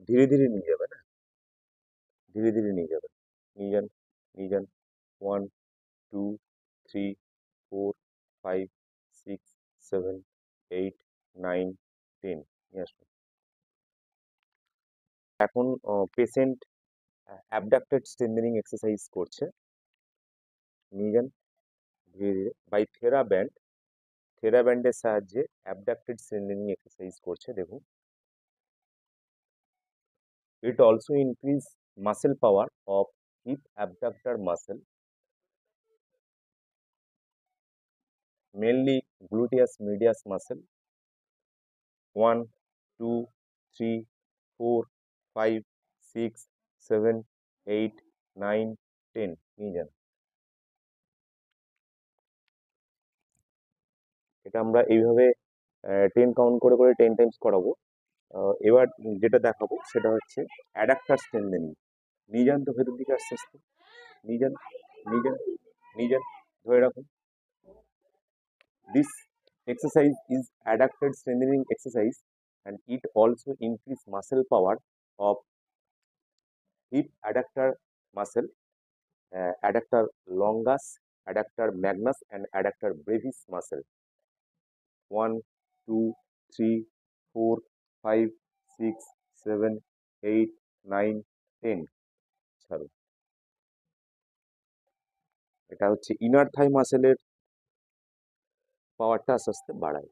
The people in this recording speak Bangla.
ধীরে ধীরে নিয়ে যাবে না, ধীরে ধীরে নিয়ে যাবেন। নিয়ে যান, নিয়ে যান। 1 2 3 4 5 6 7 8 9 10 নিয়ে আসুন। এখন পেশেন্ট অ্যাবডাক্টেড স্ট্রেংথেনিং এক্সারসাইজ করছে। নিয়ে যান ধীরে ধীরে বাই থেরাব্যান্ড। থেরাব্যান্ডের সাহায্যে অ্যাবডাক্টেড স্ট্রেংথেনিং এক্সারসাইজ করছে। দেখুন, it also increase muscle power of hip abductor muscle, mainly gluteus medius muscle. 1 2 3 4 5 6 7 8 9 10 নিয়ে যান। এটা আমরা এইভাবে 10 কাউন্ট করে করে 10 টাইমস করাবো। এবার যেটা দেখাবো সেটা হচ্ছে অ্যাডাক্টার স্ট্রেংথেনিং। নিয়ে যান তো ভেতর দিকে আস্তে আস্তে। নিয়ে যান, নিয়ে যান, নিয়ে যান, ধরে রাখুন। This exercise is adductor strengthening exercise and it also increase muscle power of hip adductor muscle, adductor longus, adductor magnus and adductor brevis muscle. 1 2 3 4 5 6 7 8 9 10 ছাড়ো। এটা হচ্ছে ইনার থাই মাসেলের পাওয়ারটা আস্তে আস্তে বাড়ায়।